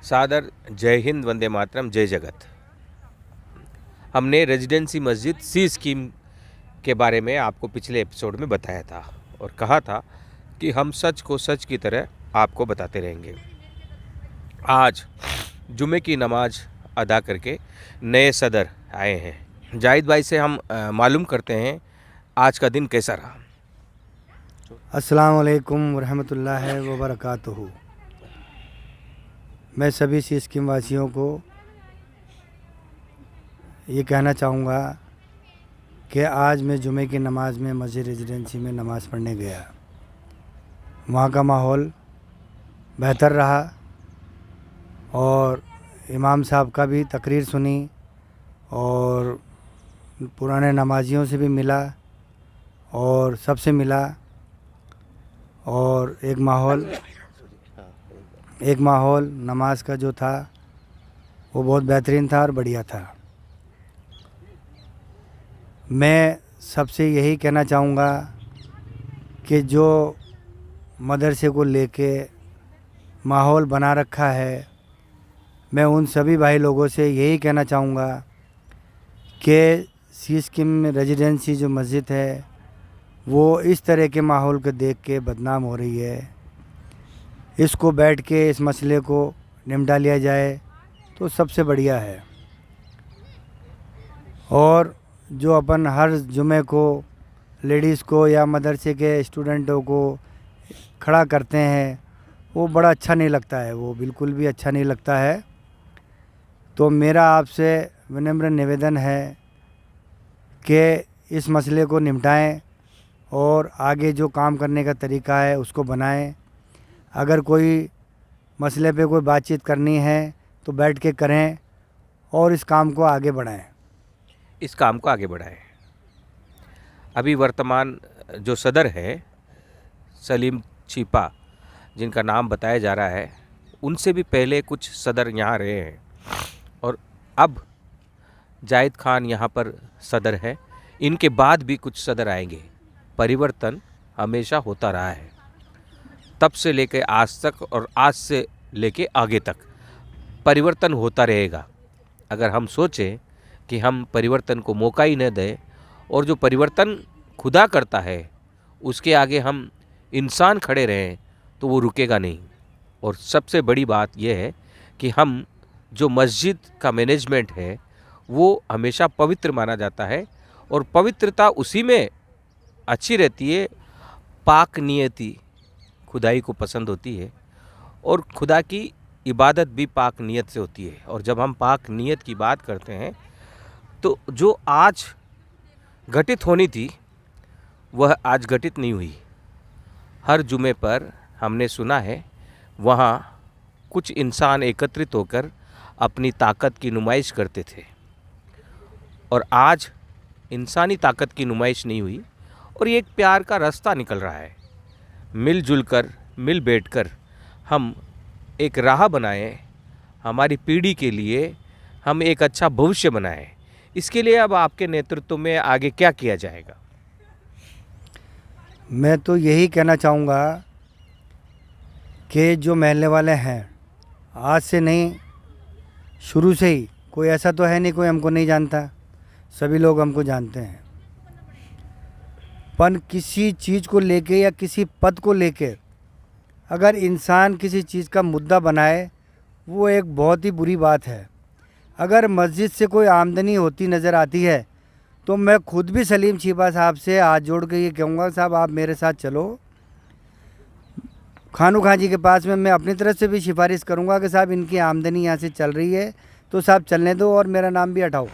सादर जय हिंद, वंदे मातरम, जय जगत। हमने रेजिडेंसी मस्जिद सी स्कीम के बारे में आपको पिछले एपिसोड में बताया था और कहा था कि हम सच को सच की तरह आपको बताते रहेंगे। आज जुमे की नमाज अदा करके नए सदर आए हैं। जाहिद भाई से हम मालूम करते हैं आज का दिन कैसा रहा। अस्सलाम वालेकुम रहमतुल्लाहि व बरकातुहू। मैं सभी सी स्कीम वासियों को ये कहना चाहूँगा कि आज मैं जुमे की नमाज़ में मस्जिद रेजिडेंसी में नमाज़ पढ़ने गया। वहाँ का माहौल बेहतर रहा और इमाम साहब का भी तकरीर सुनी और पुराने नमाजियों से भी मिला और सबसे मिला और एक माहौल नमाज का जो था वो बहुत बेहतरीन था और बढ़िया था। मैं सबसे यही कहना चाहूँगा कि जो मदरसे को लेके माहौल बना रखा है, मैं उन सभी भाई लोगों से यही कहना चाहूँगा कि सी स्कीम रेजिडेंसी जो मस्जिद है वो इस तरह के माहौल को देख के बदनाम हो रही है। इसको बैठ के इस मसले को निपटा लिया जाए तो सबसे बढ़िया है। और जो अपन हर जुमे को लेडीज़ को या मदरसे के स्टूडेंटों को खड़ा करते हैं वो बड़ा अच्छा नहीं लगता है, वो बिल्कुल भी अच्छा नहीं लगता है। तो मेरा आपसे विनम्र निवेदन है कि इस मसले को निपटाएं और आगे जो काम करने का तरीका है उसको बनाएं। अगर कोई मसले पे कोई बातचीत करनी है तो बैठ के करें और इस काम को आगे बढ़ाएं। अभी वर्तमान जो सदर है सलीम छिपा, जिनका नाम बताया जा रहा है, उनसे भी पहले कुछ सदर यहाँ रहे हैं और अब जाहिद खान यहाँ पर सदर है। इनके बाद भी कुछ सदर आएंगे। परिवर्तन हमेशा होता रहा है, तब से लेकर आज तक और आज से लेकर आगे तक परिवर्तन होता रहेगा। अगर हम सोचें कि हम परिवर्तन को मौका ही न दें और जो परिवर्तन खुदा करता है उसके आगे हम इंसान खड़े रहें तो वो रुकेगा नहीं। और सबसे बड़ी बात यह है कि हम जो मस्जिद का मैनेजमेंट है वो हमेशा पवित्र माना जाता है और पवित्रता उसी में अच्छी रहती है। पाक नियति खुदाई को पसंद होती है और खुदा की इबादत भी पाक नियत से होती है। और जब हम पाक नियत की बात करते हैं तो जो आज घटित होनी थी वह आज घटित नहीं हुई। हर जुमे पर हमने सुना है वहाँ कुछ इंसान एकत्रित होकर अपनी ताकत की नुमाइश करते थे और आज इंसानी ताकत की नुमाइश नहीं हुई और ये एक प्यार का रास्ता निकल रहा है। मिलजुल कर मिल बैठकर हम एक राह बनाएं, हमारी पीढ़ी के लिए हम एक अच्छा भविष्य बनाएं। इसके लिए अब आपके नेतृत्व में आगे क्या किया जाएगा? मैं तो यही कहना चाहूँगा कि जो महल्ले वाले हैं आज से नहीं, शुरू से ही, कोई ऐसा तो है नहीं कोई हमको नहीं जानता, सभी लोग हमको जानते हैं। पर किसी चीज़ को लेके या किसी पद को लेके अगर इंसान किसी चीज़ का मुद्दा बनाए वो एक बहुत ही बुरी बात है। अगर मस्जिद से कोई आमदनी होती नज़र आती है तो मैं खुद भी सलीम छिपा साहब से हाथ जोड़ के ये कहूँगा, साहब आप मेरे साथ चलो। खानू खां जी के पास में मैं अपनी तरफ से भी सिफारिश करूँगा कि साहब इनकी आमदनी यहाँ से चल रही है तो साहब चलने दो और मेरा नाम भी हटाओ।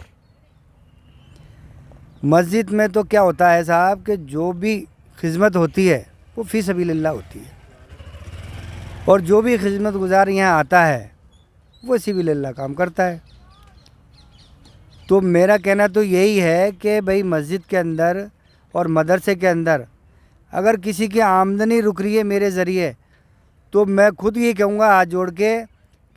मस्जिद में तो क्या होता है साहब कि जो भी खिदमत होती है वो फ़ी सबीलिल्लाह होती है और जो भी खिदमत गुजार यहाँ आता है वो सबीलिल्लाह काम करता है। तो मेरा कहना तो यही है कि भाई मस्जिद के अंदर और मदरसे के अंदर अगर किसी की आमदनी रुक रही है मेरे ज़रिए तो मैं खुद ये कहूँगा हाथ जोड़ के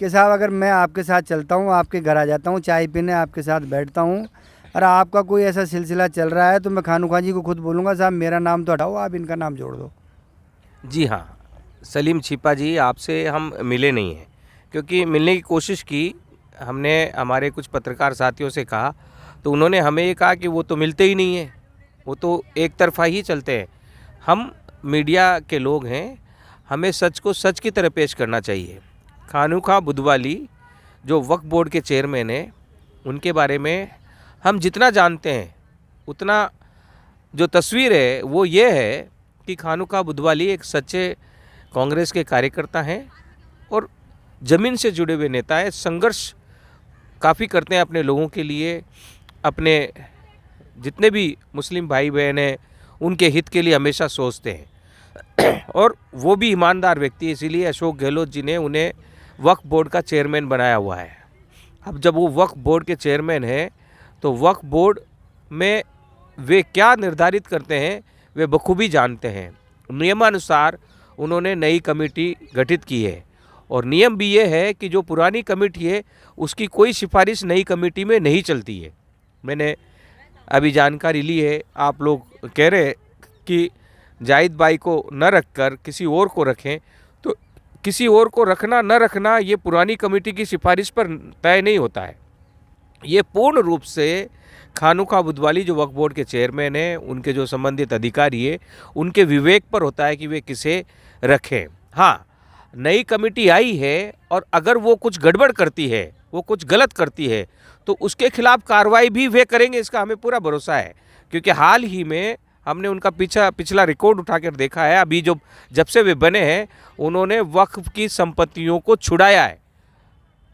कि साहब अगर मैं आपके साथ चलता हूँ, आपके घर आ जाता हूँ, चाय पीने आपके साथ बैठता हूँ, और आपका कोई ऐसा सिलसिला चल रहा है तो मैं खानू खां जी को खुद बोलूँगा साहब मेरा नाम तो हटाओ, आप इनका नाम जोड़ दो। जी हाँ, सलीम छिपा जी, आपसे हम मिले नहीं हैं क्योंकि मिलने की कोशिश की, हमने हमारे कुछ पत्रकार साथियों से कहा तो उन्होंने हमें ये कहा कि वो तो मिलते ही नहीं हैं, वो तो एक तरफा ही चलते हैं। हम मीडिया के लोग हैं, हमें सच को सच की तरह पेश करना चाहिए। खानुखा बुधवाली जो वक्फ बोर्ड के चेयरमैन हैं, उनके बारे में हम जितना जानते हैं उतना जो तस्वीर है वो ये है कि खानुखा बुधवाली एक सच्चे कांग्रेस के कार्यकर्ता हैं और ज़मीन से जुड़े हुए नेता हैं। संघर्ष काफ़ी करते हैं अपने लोगों के लिए, अपने जितने भी मुस्लिम भाई बहन हैं उनके हित के लिए हमेशा सोचते हैं और वो भी ईमानदार व्यक्ति है, इसीलिए अशोक गहलोत जी ने उन्हें वक्फ बोर्ड का चेयरमैन बनाया हुआ है। अब जब वो वक्फ बोर्ड के चेयरमैन हैं तो वक्फ बोर्ड में वे क्या निर्धारित करते हैं वे बखूबी जानते हैं। नियमानुसार उन्होंने नई कमेटी गठित की है और नियम भी ये है कि जो पुरानी कमेटी है उसकी कोई सिफारिश नई कमेटी में नहीं चलती है। मैंने अभी जानकारी ली है, आप लोग कह रहे कि जाहिद भाई को न रखकर किसी और को रखें, तो किसी और को रखना न रखना ये पुरानी कमेटी की सिफारिश पर तय नहीं होता है। ये पूर्ण रूप से खानुखा बुधवाली जो वक्फ बोर्ड के चेयरमैन हैं, उनके जो संबंधित अधिकारी है, उनके विवेक पर होता है कि वे किसे रखें। हाँ, नई कमेटी आई है और अगर वो कुछ गड़बड़ करती है, वो कुछ गलत करती है, तो उसके खिलाफ कार्रवाई भी वे करेंगे, इसका हमें पूरा भरोसा है। क्योंकि हाल ही में हमने उनका पिछला रिकॉर्ड उठाकर देखा है। अभी जब से वे बने हैं उन्होंने वक्फ की संपत्तियों को छुड़ाया है।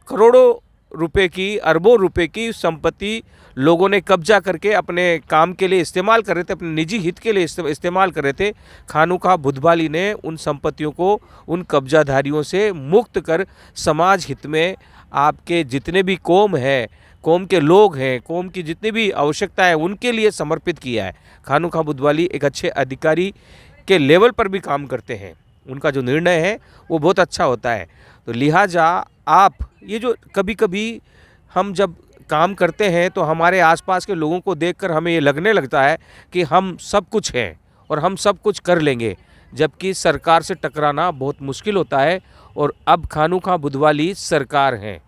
करोड़ों रुपए की, अरबों रुपए की संपत्ति लोगों ने कब्जा करके अपने काम के लिए इस्तेमाल कर रहे थे, अपने निजी हित के लिए इस्तेमाल कर रहे थे। खानुखा बुधवाली ने उन संपत्तियों को उन कब्जाधारियों से मुक्त कर समाज हित में आपके जितने भी कौम है, कौम के लोग हैं, कौम की जितनी भी आवश्यकता है उनके लिए समर्पित किया है। खानुखा बुधवाली एक अच्छे अधिकारी के लेवल पर भी काम करते हैं, उनका जो निर्णय है वो बहुत अच्छा होता है। तो लिहाजा आप ये जो कभी कभी हम जब काम करते हैं तो हमारे आसपास के लोगों को देखकर हमें ये लगने लगता है कि हम सब कुछ हैं और हम सब कुछ कर लेंगे, जबकि सरकार से टकराना बहुत मुश्किल होता है। और अब खानुखा बुधवाली सरकार हैं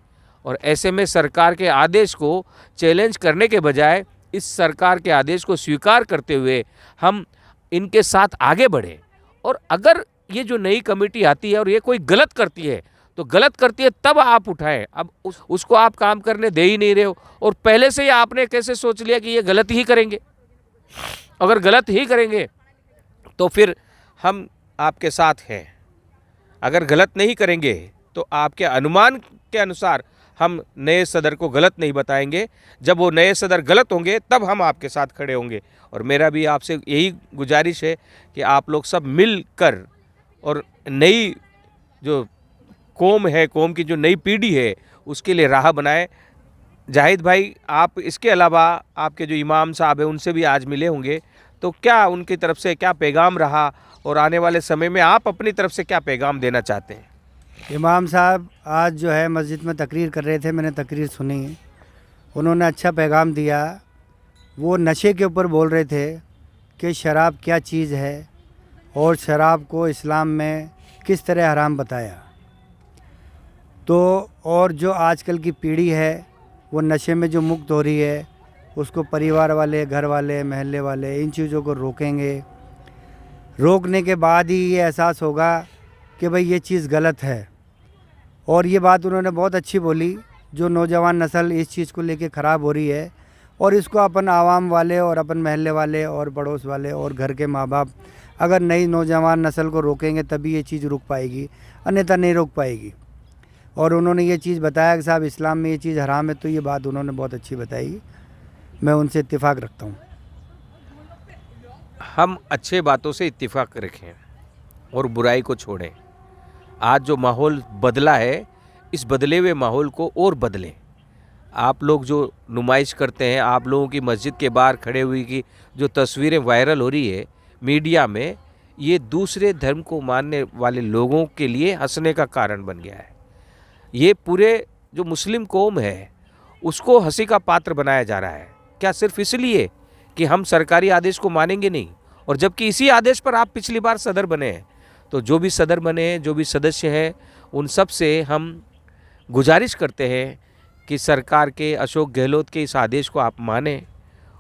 और ऐसे में सरकार के आदेश को चैलेंज करने के बजाय इस सरकार के आदेश को स्वीकार करते हुए हम इनके साथ आगे बढ़ें। और अगर ये जो नई कमेटी आती है और ये कोई गलत करती है तो गलत करती है तब आप उठाएं। अब उसको आप काम करने दे ही नहीं रहे हो और पहले से ही आपने कैसे सोच लिया कि ये गलत ही करेंगे। अगर गलत ही करेंगे तो फिर हम आपके साथ हैं, अगर गलत नहीं करेंगे तो आपके अनुमान के अनुसार हम नए सदर को गलत नहीं बताएंगे। जब वो नए सदर गलत होंगे तब हम आपके साथ खड़े होंगे। और मेरा भी आपसे यही गुजारिश है कि आप लोग सब मिलकर और नई जो कौम है, कौम की जो नई पीढ़ी है उसके लिए राह बनाएं। जाहिद भाई, आप इसके अलावा आपके जो इमाम साहब हैं उनसे भी आज मिले होंगे, तो क्या उनकी तरफ से क्या पैगाम रहा और आने वाले समय में आप अपनी तरफ से क्या पैगाम देना चाहते हैं? इमाम साहब आज जो है मस्जिद में तकरीर कर रहे थे, मैंने तकरीर सुनी, उन्होंने अच्छा पैगाम दिया। वो नशे के ऊपर बोल रहे थे कि शराब क्या चीज़ है और शराब को इस्लाम में किस तरह हराम बताया। तो और जो आजकल की पीढ़ी है वो नशे में जो मुक्त हो रही है उसको परिवार वाले, घर वाले, महल्ले वाले इन चीज़ों को रोकेंगे। रोकने के बाद ही ये एहसास होगा कि भाई ये चीज़ गलत है। और ये बात उन्होंने बहुत अच्छी बोली, जो नौजवान नस्ल इस चीज़ को लेके ख़राब हो रही है और इसको अपन आवाम वाले और अपन महल्ले वाले और पड़ोस वाले और घर के माँ बाप अगर नई नौजवान नस्ल को रोकेंगे तभी ये चीज़ रुक पाएगी, अन्यथा नहीं रोक पाएगी। और उन्होंने ये चीज़ बताया कि साहब इस्लाम में ये चीज़ हराम है, तो ये बात उन्होंने बहुत अच्छी बताई, मैं उनसे इत्तेफाक रखता हूँ। हम अच्छे बातों से इत्तेफाक रखें और बुराई को छोड़ें। आज जो माहौल बदला है इस बदले हुए माहौल को और बदलें। आप लोग जो नुमाइश करते हैं, आप लोगों की मस्जिद के बाहर खड़े हुई की जो तस्वीरें वायरल हो रही है मीडिया में, ये दूसरे धर्म को मानने वाले लोगों के लिए हंसने का कारण बन गया है। ये पूरे जो मुस्लिम कौम है उसको हंसी का पात्र बनाया जा रहा है। क्या सिर्फ इसलिए कि हम सरकारी आदेश को मानेंगे नहीं? और जबकि इसी आदेश पर आप पिछली बार सदर बने हैं। तो जो भी सदर बने हैं, जो भी सदस्य हैं, उन सब से हम गुजारिश करते हैं कि सरकार के अशोक गहलोत के इस आदेश को आप मानें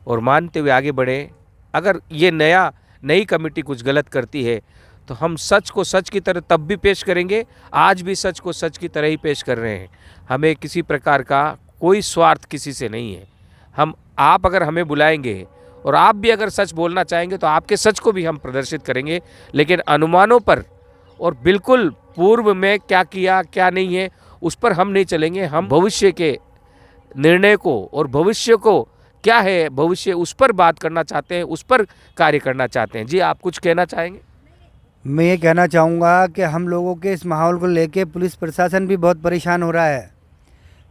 और मानते हुए आगे बढ़ें। अगर ये नई कमेटी कुछ गलत करती है तो हम सच को सच की तरह तब भी पेश करेंगे, आज भी सच को सच की तरह ही पेश कर रहे हैं। हमें किसी प्रकार का कोई स्वार्थ किसी से नहीं है। आप अगर हमें बुलाएंगे और आप भी अगर सच बोलना चाहेंगे तो आपके सच को भी हम प्रदर्शित करेंगे, लेकिन अनुमानों पर और बिल्कुल पूर्व में क्या किया क्या नहीं है उस पर हम नहीं चलेंगे। हम भविष्य के निर्णय को और भविष्य को क्या है भविष्य उस पर बात करना चाहते हैं, उस पर कार्य करना चाहते हैं। जी, आप कुछ कहना चाहेंगे? मैं ये कहना चाहूँगा कि हम लोगों के इस माहौल को लेके पुलिस प्रशासन भी बहुत परेशान हो रहा है।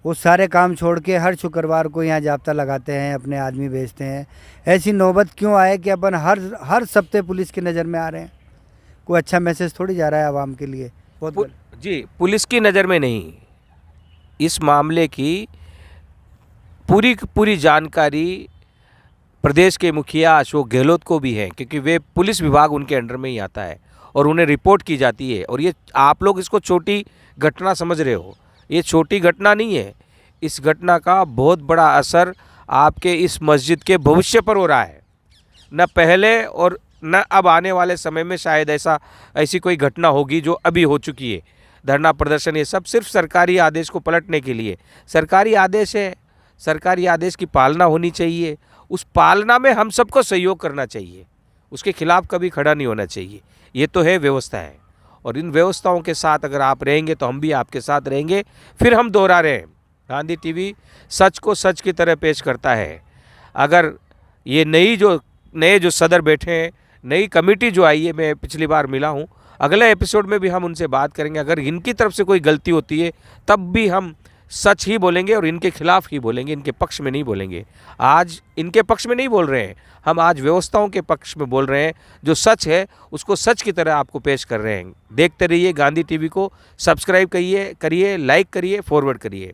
वो सारे काम छोड़ के हर शुक्रवार को यहाँ जाब्ता लगाते हैं, अपने आदमी भेजते हैं। ऐसी नौबत क्यों आए कि अपन हर सप्ते पुलिस की नज़र में आ रहे हैं? कोई अच्छा मैसेज थोड़ी जा रहा है आवाम के लिए। जी, पुलिस की नज़र में नहीं, इस मामले की पूरी जानकारी प्रदेश के मुखिया अशोक गहलोत को भी है, क्योंकि वे पुलिस विभाग उनके अंडर में ही आता है और उन्हें रिपोर्ट की जाती है। और ये आप लोग इसको छोटी घटना समझ रहे हो, ये छोटी घटना नहीं है। इस घटना का बहुत बड़ा असर आपके इस मस्जिद के भविष्य पर हो रहा है। न पहले और न अब आने वाले समय में शायद ऐसी कोई घटना होगी जो अभी हो चुकी है। धरना प्रदर्शन ये सब सिर्फ सरकारी आदेश को पलटने के लिए। सरकारी आदेश है, सरकारी आदेश की पालना होनी चाहिए, उस पालना में हम सबको सहयोग करना चाहिए, उसके खिलाफ कभी खड़ा नहीं होना चाहिए। ये तो है व्यवस्था है, और इन व्यवस्थाओं के साथ अगर आप रहेंगे तो हम भी आपके साथ रहेंगे। फिर हम दोहरा रहे हैं, गांधी टीवी सच को सच की तरह पेश करता है। अगर ये नए जो सदर बैठे हैं, नई कमेटी जो आई है, मैं पिछली बार मिला हूँ, अगले एपिसोड में भी हम उनसे बात करेंगे। अगर इनकी तरफ से कोई गलती होती है तब भी हम सच ही बोलेंगे और इनके खिलाफ ही बोलेंगे, इनके पक्ष में नहीं बोलेंगे। आज इनके पक्ष में नहीं बोल रहे हैं हम, आज व्यवस्थाओं के पक्ष में बोल रहे हैं। जो सच है उसको सच की तरह आपको पेश कर रहे हैं। देखते रहिए गांधी टीवी को, सब्सक्राइब करिए, लाइक करिए, फॉरवर्ड करिए।